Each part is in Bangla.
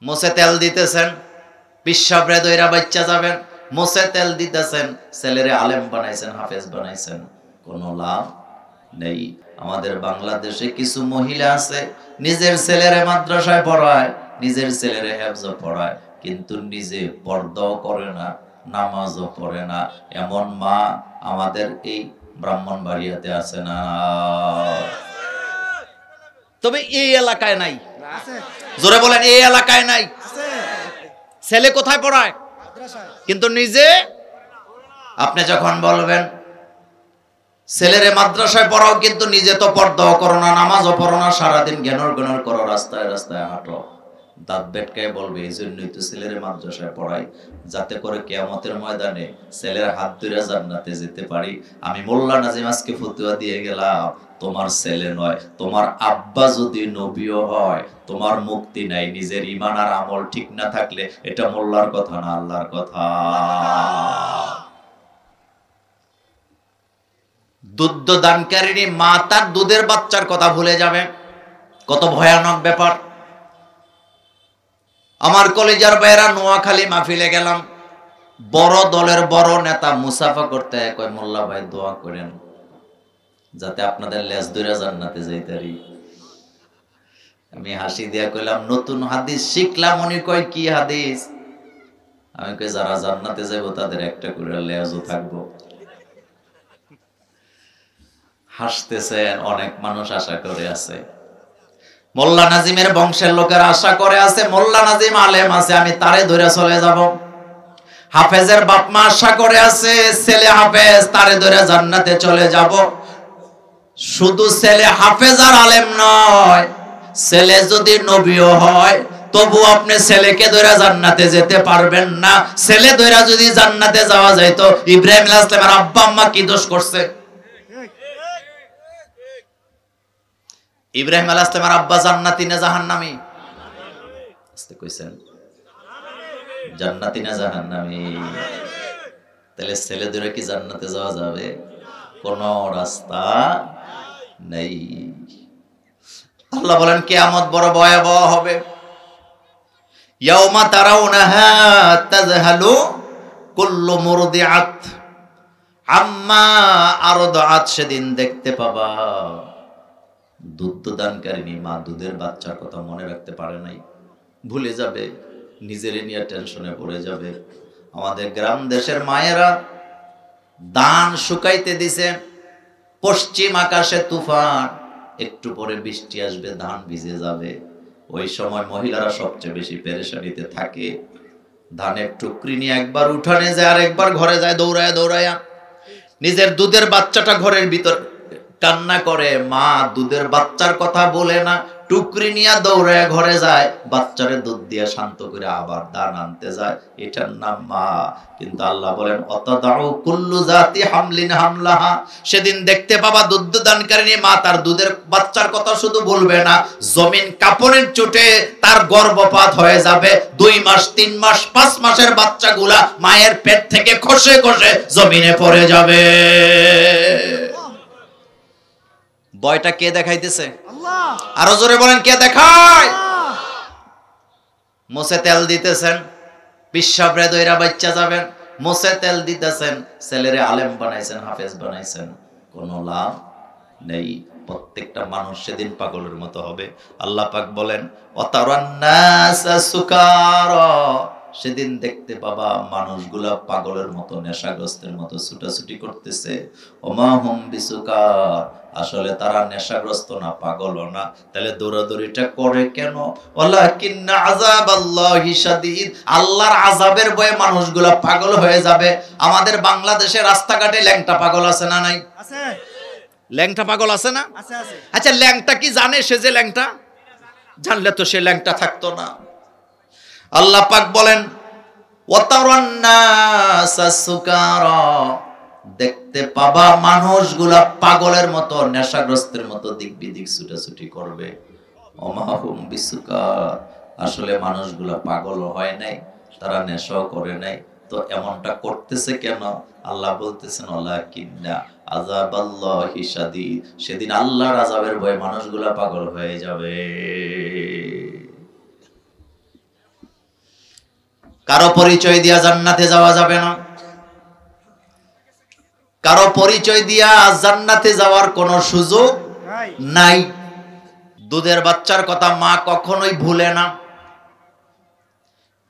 মোছে তেল দিতেছেন, পিসাবরে দইরা বাচ্চা যাবেন, মোছে তেল দিতেছেন, ছেলেরে আলেম বানাইছেন, হাফেজ বানাইছেন, কোনো লাভ নেই। আমাদের বাংলাদেশে কিছু মহিলা আছে নিজের ছেলেরে মাদ্রাসায় পড়ায়, নিজের ছেলেরে হেফজ পড়ায়, কিন্তু নিজে পর্দাও করে না, নামাজও পড়ে না। এমন মা আমাদের এই ব্রাহ্মণবাড়িয়াতে আছে না? তবে এই এলাকায় নাই। জোরে বলেন, এই এলাকায় নাই। ছেলে কোথায় পড়ায়? কিন্তু নিজে। আপনি যখন বলবেন ছেলেরে মাদ্রাসায় পড়াও কিন্তু নিজে তো পর্দাও করো না, নামাজও পড়ো না, সারাদিন জ্ঞানর জ্ঞানর করো, রাস্তায় রাস্তায় হাঁটো, দাঁত বেটকায় বলবে এই জন্যই তো ছেলেরে মাদ্রাসায় পড়াই, যাতে করে কিয়ামতের ময়দানে ছেলের হাত ধরে জান্নাতে যেতে পারি। আমি মোল্লা নাজিম আজকে ফতোয়া দিয়ে গেলাম, তোমার ছেলে নয়, তোমার আব্বা যদি নবীও হয় তোমার মুক্তি নাই। নিজের ঈমান আর আমল ঠিক না থাকলে এটা মোল্লার কথা না, আল্লাহর কথা। দুধ দানকারিনী মা তার দুধের বাচ্চার কথা ভুলে যাবে, কত ভয়ানক ব্যাপার। আমার কলেজার ভাইয়েরা, নোয়াখালী মাহফিলে গেলাম, বড় দলের বড় নেতা মুসাফা করতে কয় মোল্লা ভাই দোয়া করেন যাতে আপনাদের লেজ ধরে জান্নাতে যাইতারি। আমি হাসি দিয়া কইলাম নতুন হাদিস শিখলাম। উনি কয় কি হাদিস? আমি কই যারা জান্নাতে যাইবো তাদের একটা করে লেজও থাকবো। হাসতেছেন, অনেক মানুষ আশা করে আছে। মোল্লা নাজিমের বংশের লোকের আশা করে আছে, মোল্লা নাজিম আলেম আছে, আমি তারে ধরে চলে যাব। হাফেজের বাপ মা আশা করে আছে, ছেলে হাফেজ, তারে ধরে জান্নাতে চলে যাব। শুধু ছেলে হাফেজ আর আলেম নয়, ছেলে যদি নবীও হয় তবু আপনি ছেলেকে ধরে জান্নাতে যেতে পারবেন না। ছেলে ধরে যদি জান্নাতে যাওয়া যায় তো ইব্রাহিম আলাইহিস সালামের আব্বা আম্মা কি দোষ করছে? ইব্রাহিম আলাইহিস সালামের আব্বা জান্নাতি না জাহান্নামী? আস্তে কইছেন, জান্নাতি না জাহান্নামী? তাহলে ছেলে ধরে কি জান্নাতে যাওয়া যাবে? কোনো রাস্তা নেই। আল্লাহ বলেন কিয়ামত বড় ভয়াবহ হবে। ইয়াউমা তারাউনাহা তাযহালু কুল্লু মুরদিআত আম্মা আরদাআত, সেদিন দেখতে পাবা দুধ দানকারিনী মা দুধের বাচ্চার কথা মনে রাখতে পারে নাই, ভুলে যাবে, নিজের নিয়ে টেনশনে পড়ে যাবে। আমাদের গ্রাম দেশের মায়েরা ধান শুকাইতে দিছে, পশ্চিম আকাশে তুফান, একটু পরে বৃষ্টি আসবে, ধান ভিজে যাবে। ওই সময় মহিলারা সবচেয়ে বেশি পেরেশানিতে থাকে। ধানের টুকরি নিয়ে একবার উঠানে যায় আর একবার ঘরে যায় দৌড়ায়া দৌড়ায়া। নিজের দুধের বাচ্চাটা ঘরের ভিতর কান্না করে, মা দুধের বাচ্চার কথা বলে না, টুকরি নিয়ে দৌড়ায় ঘরে যায়, বাচ্চারে দুধ দিয়ে শান্ত করে আবার দান আনতে যায়, এটার নাম মা। কিন্তু আল্লাহ বলেন অতদাউ কুল্লু জাতি হামলিন হামলাহা, সেদিন দেখতে পাবা দুধ দানকারিনী মা তার দুধের বাচ্চার কথা শুধু বলবে না, জমিন কাপড়ের চোটে তার গর্ভপাত হয়ে যাবে। 2 মাস 3 মাস 5 মাসের বাচ্চাগুলা মায়ের পেট থেকে খসে খসে জমিনে পড়ে যাবে। বয়টা কে দেখাইতেছে? আল্লাহ। আরো জোরে বলেন কে দেখায়? মোছে তেল দিতেছেন, পিসাবরে দইরা বাচ্চা যাবেন, মোছে তেল দিতেছেন, ছেলেরে আলেম বানাইছেন, হাফেজ বানাইছেন, কোনো লাভ নেই। প্রত্যেকটা মানুষ সেদিন পাগলের মতো হবে। আল্লাহ পাক বলেন অতারান্নাসা সুকারা, সেদিন দেখতে পাবা মানুষগুলা পাগলের মতো, নেশাগ্রস্তের মতো ছুটাছুটি করতেছে। ওমা হুম বিসুকার, আসলে তারা নেশাগ্রস্ত না, পাগলও না। তাহলে দৌড়াদৌড়িটা করে কেন? ওয়ালাকিন্না আযাবাল্লাহি শাদীদ, আল্লাহর আযাবের ভয়ে মানুষগুলা পাগল হয়ে যাবে। আমাদের বাংলাদেশে রাস্তাঘাটে ল্যাংটা পাগল আছে না নাই? আছে। ল্যাংটা পাগল আছে না? আছে আছে। আচ্ছা ল্যাংটা কি জানে সে যে ল্যাংটা? জানলে তো সে ল্যাংটা থাকতো না। আল্লাহ পাক বলেন ওয়াতারান্নাসা সুকারা, দেখতে পাবা মানুষগুলা পাগলের মতো, নেশাগ্রস্তের মতো দিক বিদিক ছুটাছুটি করবে। ওমাহুম বিসুকার, আসলে মানুষগুলা পাগল হয় নাই, তারা নেশাও করে নাই। তো এমনটা করতেছে কেন? আল্লাহ বলতেছেন ওয়ালাকিন্না আযাবাল্লাহি শাদীদ, সেদিন আল্লাহর আযাবের ভয়ে মানুষগুলা পাগল হয়ে যাবে। কারো পরিচয় দিয়া জান্নাতে যাওয়া যাবে না, কারো পরিচয় দিয়া জান্নাতে যাওয়ার কোনো সুযোগ নাই। দুধের বাচ্চার কথা মা কখনোই ভুলে না,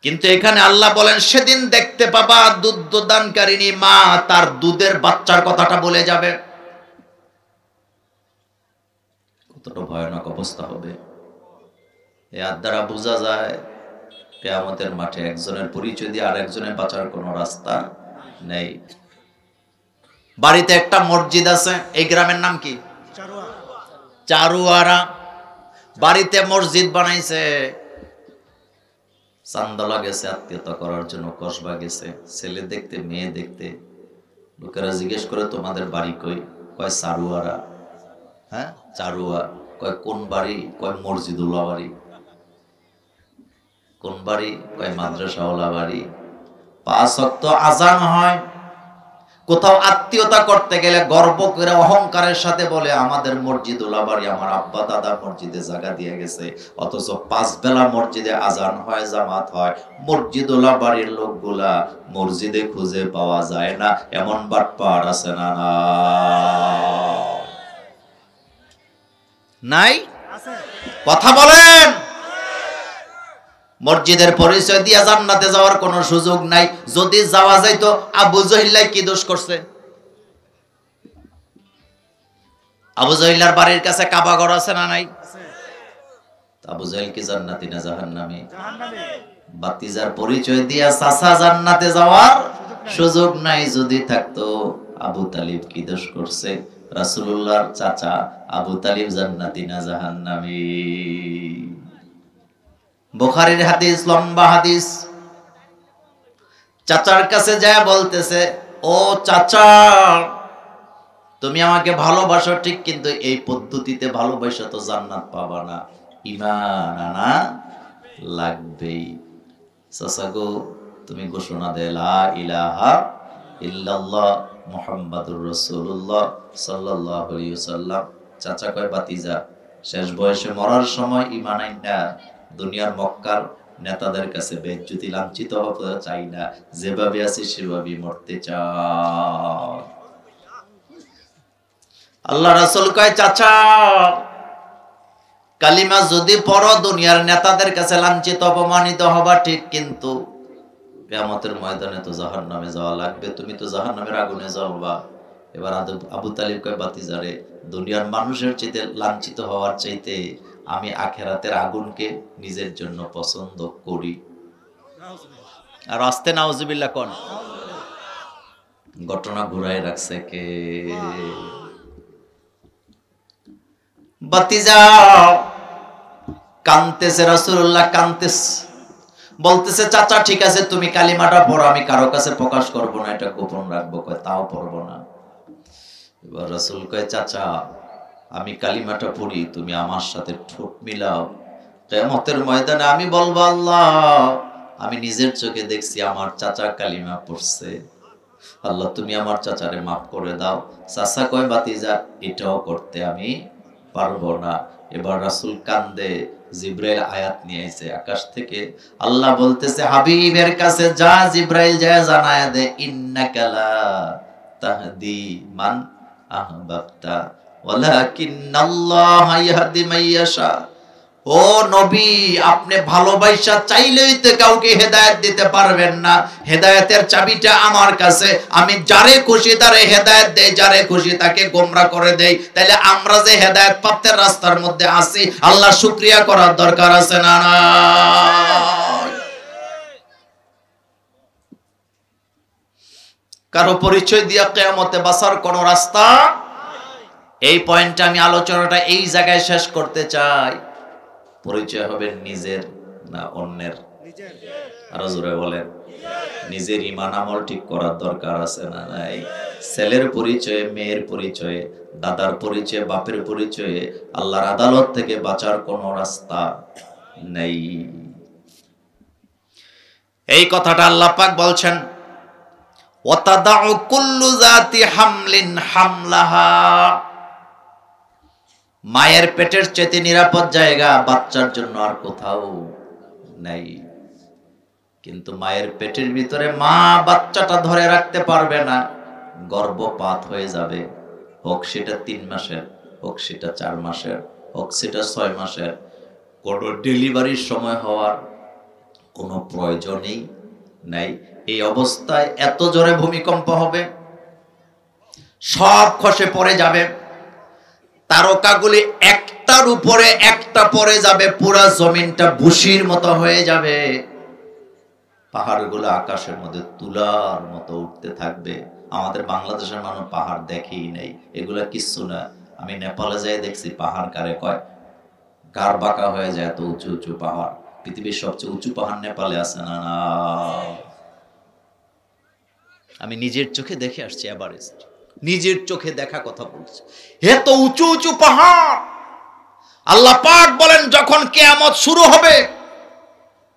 কিন্তু এখানে আল্লাহ বলেন সেদিন দেখতে পাবা দুধ দানকারিনী মা তার দুধের বাচ্চার কথাটা বলে যাবে। কতটা ভয়ানক অবস্থা হবে। এর দ্বারা বোঝা যায় কিয়ামতের মাঠে একজনের পরিচয় দিয়ে আরেকজনের বাঁচার কোনো রাস্তা নেই। বাড়িতে একটা মসজিদ আছে, এই গ্রামের নাম কি? চারুয়ারা। বাড়িতে মসজিদ বানাইছে, চান্দা গেছে আত্মীয়তা করার জন্য, কসবা গেছে ছেলে দেখতে মেয়ে দেখতে। লোকেরা জিজ্ঞেস করে তোমাদের বাড়ি কই? কয় চারুয়ারা। হ্যাঁ চারুয়া। কয় কোন বাড়ি? কয় মসজিদুল্লাহ বাড়ি। কোন বাড়ি? কয় মাদ্রাসাওয়ালা বাড়ি। 5 ওয়াক্ত আজান হয়। কোথাও আত্মীয়তা করতে গেলে গর্ব করে অহংকারের সাথে বলে আমাদের মসজিদুল্লাহ বাড়ি, আমার আব্বা দাদা মসজিদে জায়গা দিয়ে গেছে। অথচ 5 বেলা মসজিদে আজান হয়, জামাত হয়। মসজিদুল্লাহ বাড়ির লোকগুলা মসজিদে খুঁজে পাওয়া যায় না। এমন বাটপার আছে না? নাই? কথা বলেন। মসজিদের পরিচয় দিয়ে জান্নাতে যাওয়ার কোনো সুযোগ নাই। যদি যাওয়া যাইতো আবু জহিল্লাই কি দোষ করছে? আবু জহিল্লার বাড়ির কাছে কাবা ঘর আছে না নাই? আবু জহিল কি জান্নাতি না জাহান্নামী? বাতিজার পরিচয় দিয়া চাচা জান্নাতে যাওয়ার সুযোগ নাই। যদি থাকতো আবু তালিব কি দোষ করছে? রাসূলুল্লাহর চাচা আবু তালিব জান্নাতি না জাহান্নামী? বুখারীর হাদিস, লম্বা হাদিস। চাচার কাছে যায় বলতেছে, ও চাচা তুমি আমাকে ভালোবাসো ঠিক, কিন্তু এই পদ্ধতিতে ভালোবাসা তো জান্নাত পাবা না, ঈমান আনা লাগবেই। চাচা গো তুমি ঘোষণা দে লা ইলাহা ইল্লাল্লাহ মুহাম্মাদুর রাসূলুল্লাহ সাল্লাল্লাহু আলাইহি ওয়াসাল্লাম। চাচা কয় বাতিজা শেষ বয়সে মরার সময় ঈমান আইনা দুনিয়ার মক্কার নেতাদের কাছে বেজ্জতি লাঞ্ছিত হতে চাই না, যেভাবে আছে সেভাবেই মরতে চাই। আল্লাহ রাসূল কয় চাচা কালিমা যদি পড়ো দুনিয়ার নেতাদের কাছে লাঞ্ছিত অপমানিত হবা ঠিক, কিন্তু কিয়ামতের ময়দানে তো জাহান্নামে যাওয়া লাগবে, তুমি তো জাহান্নামের আগুনে জ্বলবা। এবার আবু তালিব কয় বাতিজারে দুনিয়ার মানুষের চাইতে লাঞ্ছিত হওয়ার চাইতে আমি আখিরাতের আগুনকে নিজের জন্য পছন্দ করি। আর আস্তে নাউজুবিল্লাহ কোন ঘটনা ঘুরাই রাখছে কে? বাতিজা কানতেছে, রাসূলুল্লাহ কানতেছে, বলতেছে চাচা ঠিক আছে তুমি কালিমাটা পড়ো, আমি কারো কাছে প্রকাশ করব না, এটা গোপন রাখবো। কয় তাও পড়বো না। এবার রাসূল কয় চাচা আমি কালিমাটা পড়ি, তুমি আমার সাথে ঠোঁট মিলাও। কিয়ামতের ময়দানে আমি বলবো আল্লাহ আমি নিজের চোখে দেখছি আমার চাচা কালিমা পড়ছে, আল্লাহ তুমি আমার চাচারে মাফ করে দাও। চাচা কয় বাতিজা এটাও করতে আমি পারবো না। এবার রাসূল কান্দে, জিব্রাইল আয়াত নিয়ে আইছে আকাশ থেকে। আল্লাহ বলতেছে হাবিবের কাছে যা, জিব্রাইল যায় জানায়া দে ইন্নাকা লা তাহদি মান আহবাবতা ওয়ালাকিন্নাল্লাহা ইয়াহদি মান ইয়াশা। ও নবী আপনি ভালোবাসা চাইলেই তো কাউকে হেদায়েত দিতে পারবেন না, হেদায়েতের চাবিটা আমার কাছে, আমি যারে খুশি তারে হেদায়েত দেই, যারে খুশি তাকে গোমরা করে দেই। তাহলে আমরা যে হেদায়েত প্রাপ্তের রাস্তার মধ্যে আছি, আল্লাহ শুকরিয়া করার দরকার আছে না? না কারো পরিচয় দিয়া কিয়ামতে বাঁচার কোন রাস্তা। এই পয়েন্টটা আমি আলোচনাটা এই জায়গায় শেষ করতে চাই। পরিচয় হবে নিজের না অন্যের? আরো জোরে বলেন। নিজের ঈমান আমল ঠিক করার দরকার আছে না নাই? ছেলের পরিচয়ে, মেয়ের পরিচয়ে, দাদার পরিচয়ে, বাপের পরিচয়ে আল্লাহর আদালত থেকে বাঁচার কোনো রাস্তা নেই। এই কথাটা আল্লাহ পাক বলছেন ওয়াতাদাউ কুল্লু যাতি হামলিন হামলাহা। মায়ের পেটের চেয়ে নিরাপদ জায়গা বাচ্চার জন্য আর কোথাও নেই। কিন্তু মায়ের পেটের ভিতরে মা বাচ্চাটা ধরে রাখতে পারবে না, গর্ভপাত হয়ে যাবে। হোক সেটা 3 মাসের, হোক সেটা 4 মাসের, হোক সেটা 6 মাসের, কোনো ডেলিভারির সময় হওয়ার কোনো প্রয়োজনই নাই। এই অবস্থায় এত জোরে ভূমিকম্প হবে, সব খসে পড়ে যাবে, তারকাগুলি একটার উপরে একটা পড়ে যাবে, পুরা জমিনটা ভুসির মতো হয়ে যাবে, পাহাড়গুলো আকাশের মধ্যে তুলার মতো উঠতে থাকবে। আমাদের বাংলাদেশের মানুষ পাহাড় দেখেই নেই, এগুলা কিচ্ছু না। আমি নেপালে যাই দেখছি পাহাড় কারে কয়, গার বাঁকা হয়ে যায়, এত উঁচু উঁচু পাহাড়। পৃথিবীর সবচেয়ে উঁচু পাহাড় নেপালে আছে না? না, আমি নিজের চোখে দেখে আসছি, এভারেস্ট নিজের চোখে দেখা কথা বলছি। এত উঁচু উঁচু পাহাড়। আল্লাহ পাক বলেন যখন কিয়ামত শুরু হবে,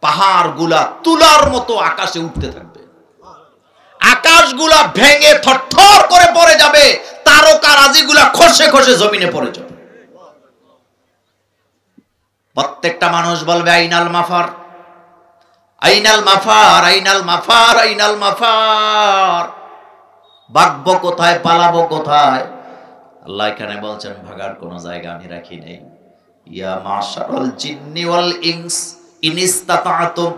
পাহাড়গুলা তুলার মতো আকাশে উঠতে থাকবে, আকাশগুলা ভেঙে থরথর করে পড়ে যাবে, তারকারাজিগুলা খসে খসে জমিনে পড়ে যাবে। প্রত্যেকটা মানুষ বলবে আইনাল মাফার, আইনাল মাফার, আইনাল মাফার, আইনাল মাফার। ভাগবো কোথায়, পালাবো কোথায়? আল্লাহ এখানে বলছেন ভাগার কোনো জায়গা আমি রাখি নেই। ইয়া মাশারাল জিন্নি ওয়াল ইনস ইনিস্তাতাতুম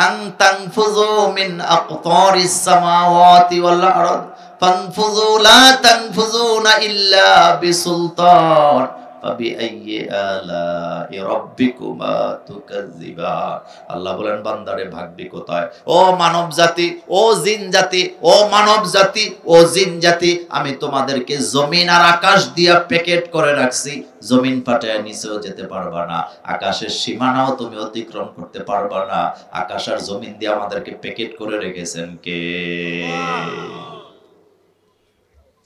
আন তানফুযু মিন আকতারিস সামাওয়াতি ওয়াল আরদ ফানফুযু লা তানফুযুনা ইল্লা বিসুলতান ফাবিআইয়ি আলাই রাব্বিকুমা তুকাজ্জিবান। আল্লাহ বলেন বান্দারে ভাগবি কোথায়? ও মানব জাতি, ও জিন জাতি, ও মানব জাতি, ও জিন জাতি, আমি তোমাদেরকে জমিন আর আকাশ দিয়া প্যাকেট করে রাখছি। জমিন ফাটায় নিচেও যেতে পারবা না, আকাশের সীমানাও তুমি অতিক্রম করতে পারবা না। আকাশ আর জমিন দিয়ে আমাদেরকে প্যাকেট করে রেখেছেন কে?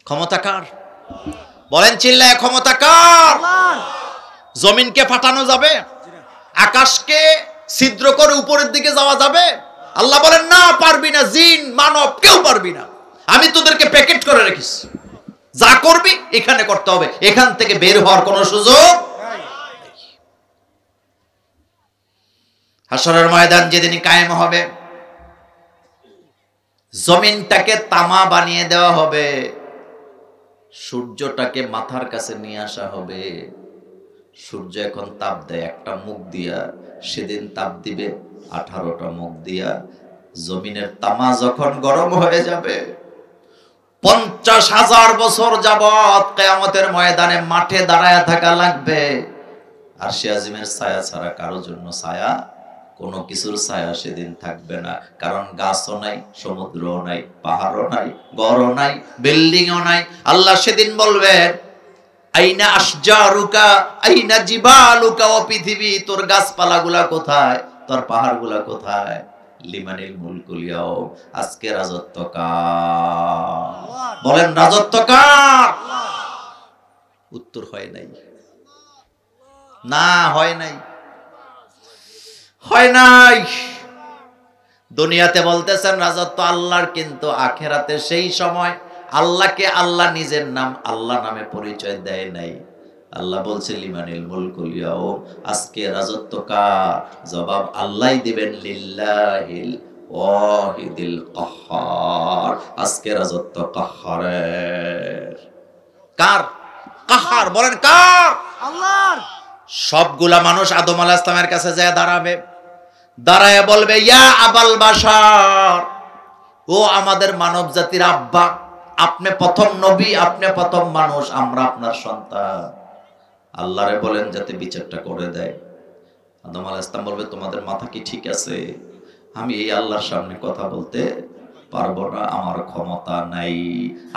ক্ষমতা কার? বলেন চিল্লায়, ক্ষমতা কার? জমিনকে ফাটানো যাবে? আকাশকে ছিদ্র করে উপরের দিকে যাওয়া যাবে? আল্লাহ বলেন না, পারবি না। জিন মানব কেউ পারবি না, আমি তোদেরকে প্যাকেট করে রেখেছি। যা করবি এখানে করতে হবে, এখান থেকে বের হওয়ার কোনো সুযোগ নাই। হাশরের ময়দান যেদিন কায়েম হবে, জমিনটাকে তামা বানিয়ে দেওয়া হবে, সূর্যটাকে মাথার কাছে নিয়ে আসা হবে। সূর্য এখন তাপ দেয় একটা মুখ দিয়া, সেদিন তাপ দিবে 18টা মুখ দিয়া। জমিনের তামা যখন গরম হয়ে যাবে, 50,000 বছর যাবত কিয়ামতের ময়দানে মাঠে দাঁড়ায় থাকা লাগবে। আর সে আজিমের ছায়া ছাড়া কারোর জন্য ছায়া, কোনো কিছুর ছায়া সেদিন থাকবে না। কারণ গাছও নাই, সমুদ্রও নাই, পাহাড়ও নাই, গড়ও নাই, বিল্ডিংও নাই। আল্লাহ সেদিন বলবেন আইনা আশজারুকা আইনা জিবালুকা, ও পৃথিবী তোর গাছপালাগুলা কোথায়, তোর পাহাড়গুলা কোথায়? লিমানিল মুলকুল ইয়াউম, আজকে রাজত্ব কার? বলেন রাজত্ব কার? উত্তর হয় নাই, না হয় নাই, হয় নাই। দুনিয়াতে বলতেছেন রাজত্ব আল্লাহর, কিন্তু আখেরাতে সেই সময় আল্লাহকে আল্লাহ নিজের নাম আল্লাহ নামে পরিচয় দেয় নাই। আল্লাহ বলছে লিমানিল মুলকুল ইয়াউম, আজকে রাজত্ব কার? জবাব আল্লাহই দিবেন, লিল্লাহিল ওয়াহিদিল কাহ্হার, আজকে রাজত্ব কাহ্হারের। কার? কাহ্হার। বলেন কার? আল্লাহর। সবগুলা মানুষ আদম আলাইহিস সালামের কাছে যায় দাঁড়াবে, দাঁড়ায় বলবে ইয়া আবাল বাশার, ও আমাদের মানব জাতির আব্বা, আপনি প্রথম নবী, আপনি প্রথম মানুষ, আমরা আপনার সন্তান। আল্লাহরে বলেন যাতে বিচারটা করে দেয়। আদম আলাইহিস সালাম বলবে তোমাদের মাথা কি ঠিক আছে? আমি এই আল্লাহর সামনে কথা বলতে পারবো না, আমার ক্ষমতা নাই।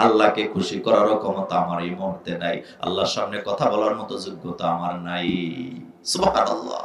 আল্লাহকে খুশি করারও ক্ষমতা আমার এই মুহূর্তে নাই। আল্লাহর সামনে কথা বলার মতো যোগ্যতা আমার নাই। সুবহানাল্লাহ।